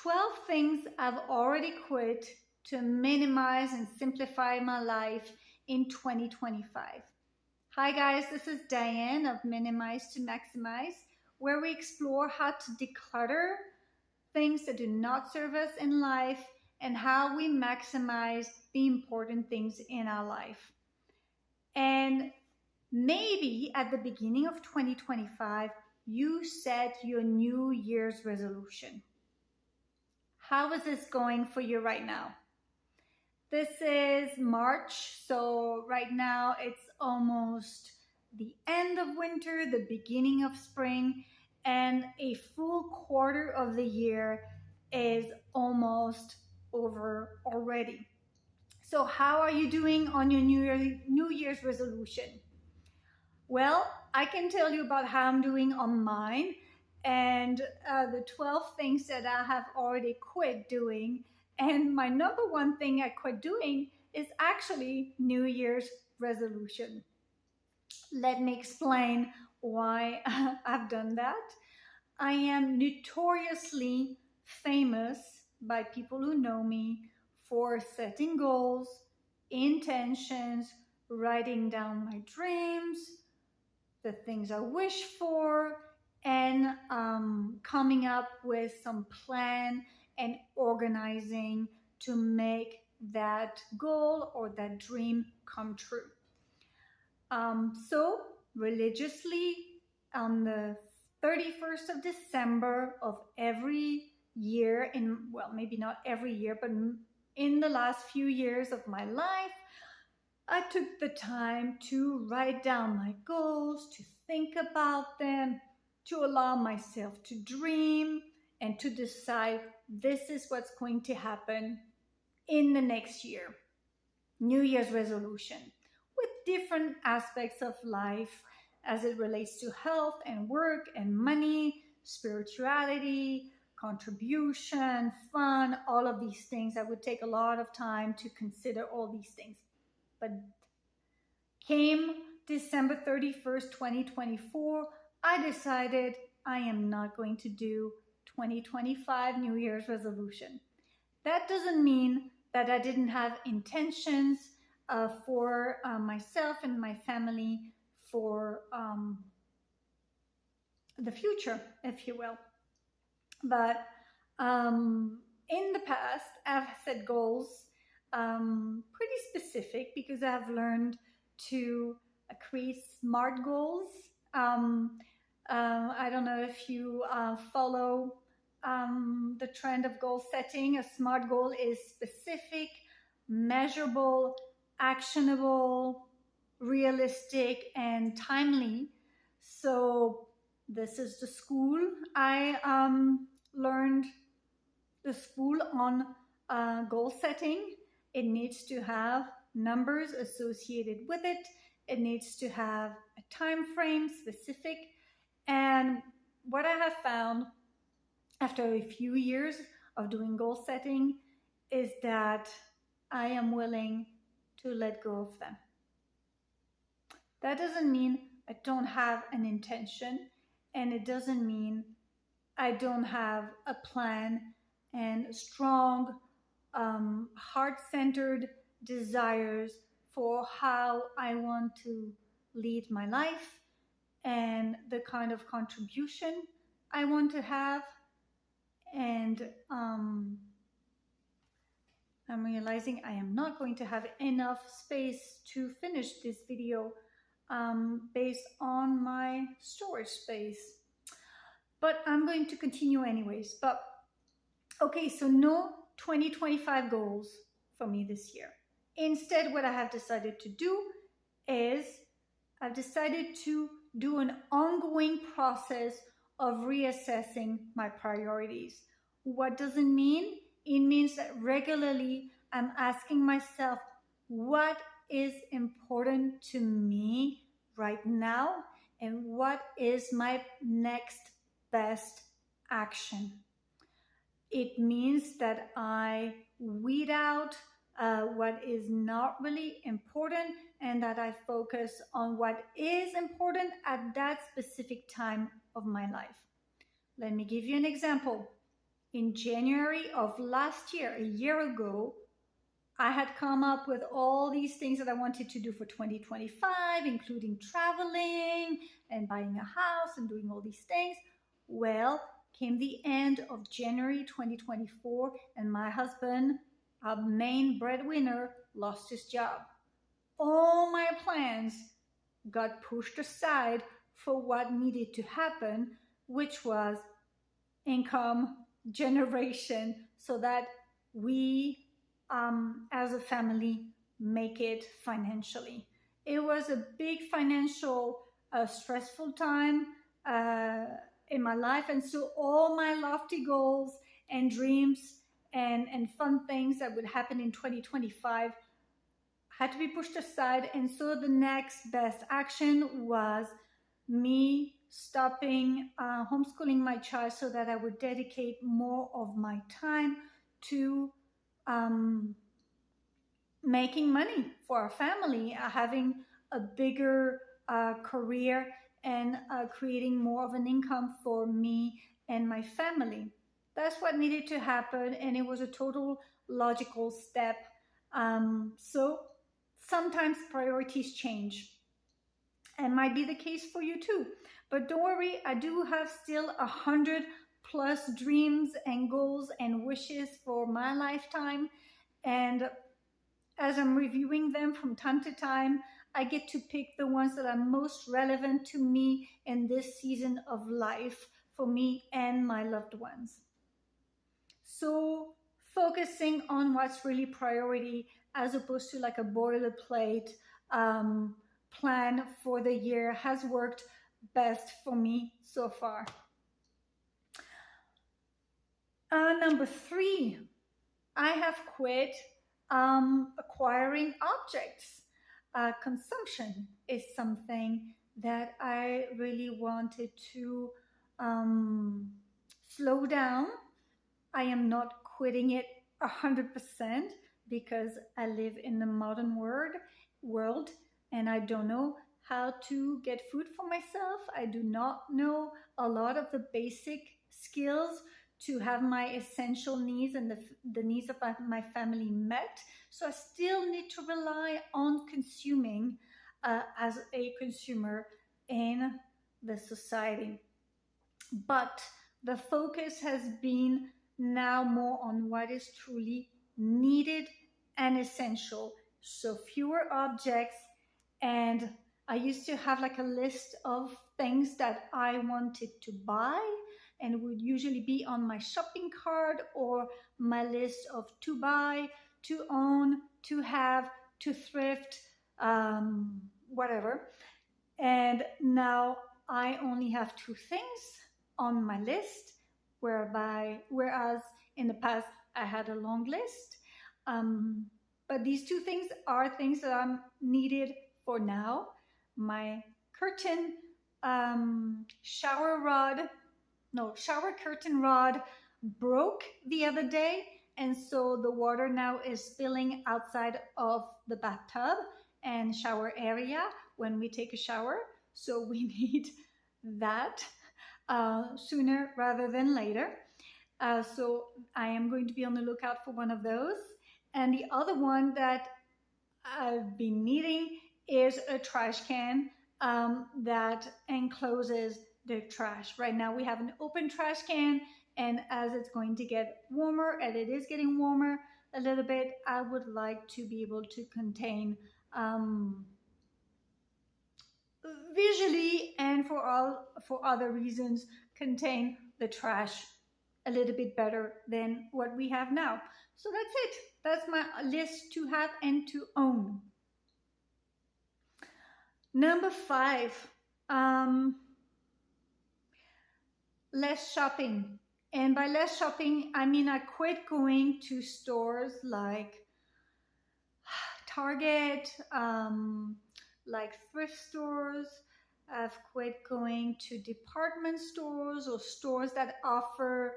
12 things I've already quit to minimize and simplify my life in 2025. Hi guys, this is Diane of Minimize to Maximize, where we explore how to declutter things that do not serve us in life and how we maximize the important things in our life. And maybe at the beginning of 2025, you set your New Year's resolution. How is this going for you right now? This is March, so right now it's almost the end of winter, the beginning of spring, and a full quarter of the year is almost over already. So how are you doing on your New Year's resolution? Well, I can tell you about how I'm doing on mine and the 12 things that I have already quit doing. And my number one thing I quit doing is actually New Year's resolution. Let me explain why I've done that. I am notoriously famous by people who know me for setting goals, intentions, writing down my dreams, the things I wish for, and coming up with some plan and organizing to make that goal or that dream come true. So religiously on the 31st of December of every year, maybe not every year, but in the last few years of my life, I took the time to write down my goals, to think about them, to allow myself to dream and to decide this is what's going to happen in the next year. New Year's resolution with different aspects of life as it relates to health and work and money, spirituality, contribution, fun, all of these things. I would take a lot of time to consider all these things. But came December 31st, 2024, I decided I am not going to do 2025 New Year's resolution. That doesn't mean that I didn't have intentions for myself and my family for the future, if you will. But in the past, I've set goals pretty specific because I've learned to create SMART goals. I don't know if you follow the trend of goal setting. A SMART goal is specific, measurable, actionable, realistic, and timely. So this is the school I learned the school on goal setting. It needs to have numbers associated with it. It needs to have a time frame specific. And what I have found after a few years of doing goal setting is that I am willing to let go of them. That doesn't mean I don't have an intention, and it doesn't mean I don't have a plan and strong, heart-centered desires for how I want to lead my life and the kind of contribution I want to have. And I'm realizing I am not going to have enough space to finish this video based on my storage space. But I'm going to continue anyways. But okay, so no 2025 goals for me this year. Instead, what I have decided to do is I've decided to do an ongoing process of reassessing my priorities. What does it mean? It means that regularly I'm asking myself, what is important to me right now? And what is my next best action? It means that I weed out what is not really important and that I focus on what is important at that specific time of my life. Let me give you an example. in January of last year, a year ago, I had come up with all these things that I wanted to do for 2025, including traveling and buying a house and doing all these things. Well, came the end of January 2024, and my husband, our main breadwinner, lost his job. All my plans got pushed aside for what needed to happen, which was income generation, so that we as a family make it financially. It was a big financial stressful time in my life, and so all my lofty goals and dreams and fun things that would happen in 2025 had to be pushed aside. And so the next best action was me stopping homeschooling my child so that I would dedicate more of my time to making money for our family, having a bigger career, and creating more of an income for me and my family. That's what needed to happen, and it was a total logical step. So sometimes priorities change, and might be the case for you too. But don't worry, I do have still 100+ dreams and goals and wishes for my lifetime. And as I'm reviewing them from time to time, I get to pick the ones that are most relevant to me in this season of life for me and my loved ones. So focusing on what's really priority, as opposed to like a boilerplate plan for the year, has worked best for me so far. Number 3, I have quit acquiring objects. Consumption is something that I really wanted to slow down. I am not quitting it 100% because I live in the modern world, and I don't know how to get food for myself. I do not know a lot of the basic skills to have my essential needs and the needs of my family met. So I still need to rely on consuming as a consumer in the society. But the focus has been now more on what is truly needed and essential. So fewer objects, and I used to have like a list of things that I wanted to buy, and would usually be on my shopping cart or my list of to buy, to own, to have, to thrift, whatever. And now I only have 2 things on my list, whereas in the past I had a long list. But these 2 things are things that I'm needed for now. My curtain shower curtain rod broke the other day, and so the water now is spilling outside of the bathtub and shower area when we take a shower. So we need that sooner rather than later. So I am going to be on the lookout for one of those. And the other one that I've been needing is a trash can that encloses the trash. Right now we have an open trash can, and as it's going to get warmer, and it is getting warmer a little bit, I would like to be able to contain visually and for other reasons, contain the trash a little bit better than what we have now. So that's it. That's my list to have and to own. Number 5, less shopping. And by less shopping, I mean I quit going to stores like Target, like thrift stores. I've quit going to department stores or stores that offer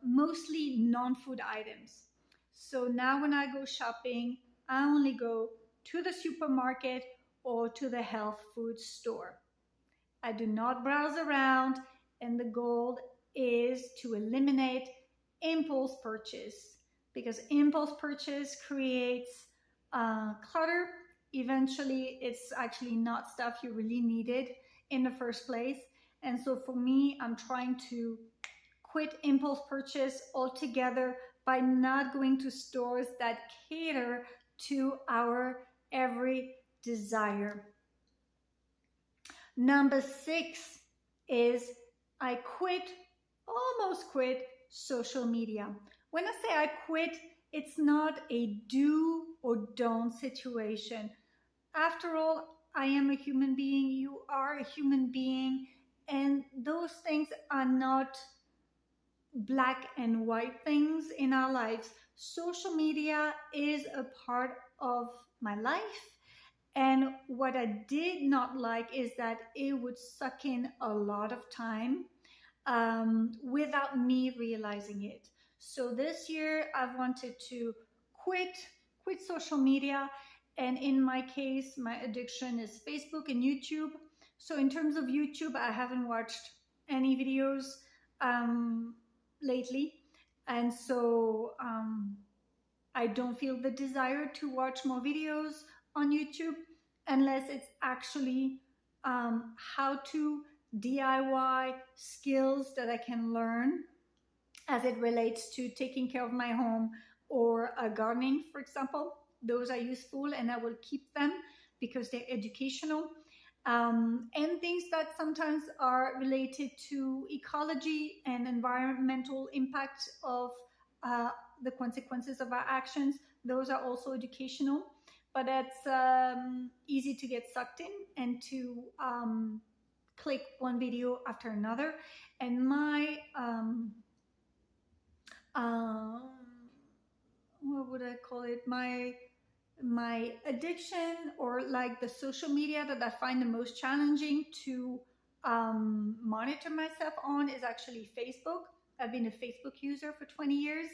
mostly non-food items. So now when I go shopping, I only go to the supermarket or to the health food store. I do not browse around in the is to eliminate impulse purchase, because impulse purchase creates clutter. Eventually, it's actually not stuff you really needed in the first place. And so for me, I'm trying to quit impulse purchase altogether by not going to stores that cater to our every desire. Number 6 is I almost quit social media. When I say I quit, it's not a do or don't situation. After all, I am a human being, you are a human being, and those things are not black and white things in our lives. Social media is a part of my life. And what I did not like is that it would suck in a lot of time without me realizing it. So this year I've wanted to quit social media. And in my case, my addiction is Facebook and YouTube. So in terms of YouTube, I haven't watched any videos lately. And so I don't feel the desire to watch more videos on YouTube unless it's actually how to DIY skills that I can learn as it relates to taking care of my home or gardening, for example. Those are useful and I will keep them because they're educational. And things that sometimes are related to ecology and environmental impact of the consequences of our actions. Those are also educational, but it's easy to get sucked in and to click one video after another. And my what would I call it? My addiction, or like the social media that I find the most challenging to monitor myself on, is actually Facebook. I've been a Facebook user for 20 years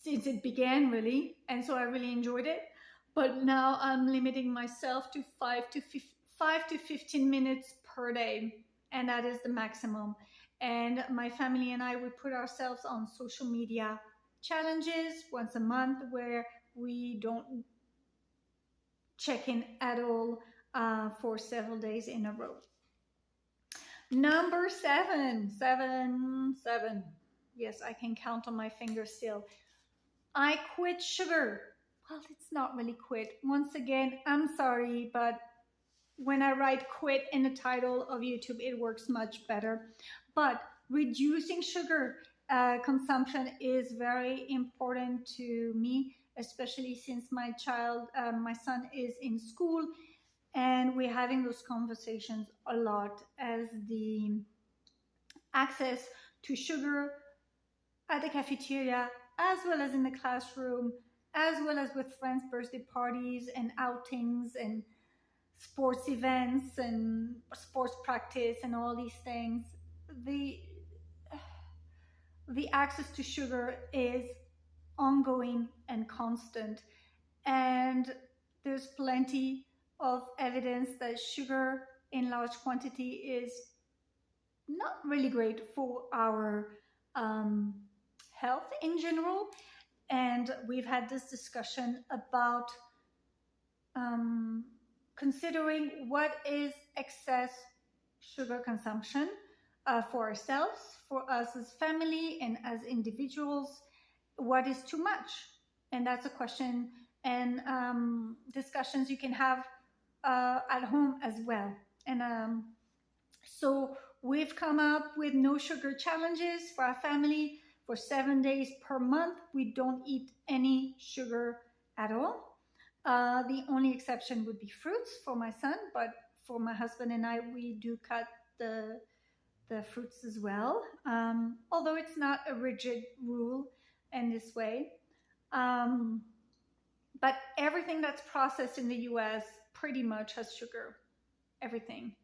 since it began, really, and so I really enjoyed it. But now I'm limiting myself to 5 to 15 minutes per day, and that is the maximum. And my family and I, we put ourselves on social media challenges once a month where we don't check in at all for several days in a row. Number 7. Yes, I can count on my fingers still. I quit sugar. Well, it's not really quit. Once again, I'm sorry, but when I write quit in the title of YouTube, it works much better. But reducing sugar consumption is very important to me, especially since my son is in school, and we're having those conversations a lot, as the access to sugar at the cafeteria, as well as in the classroom, as well as with friends' birthday parties and outings and sports events and sports practice and all these things. The access to sugar is ongoing and constant, and there's plenty of evidence that sugar in large quantity is not really great for our health in general. And we've had this discussion about considering what is excess sugar consumption for ourselves, for us as family and as individuals. What is too much? And that's a question and discussions you can have at home as well. And so we've come up with no sugar challenges for our family. For 7 days per month, we don't eat any sugar at all. The only exception would be fruits for my son, but for my husband and I, we do cut the fruits as well, although it's not a rigid rule in this way. But everything that's processed in the US pretty much has sugar. Everything.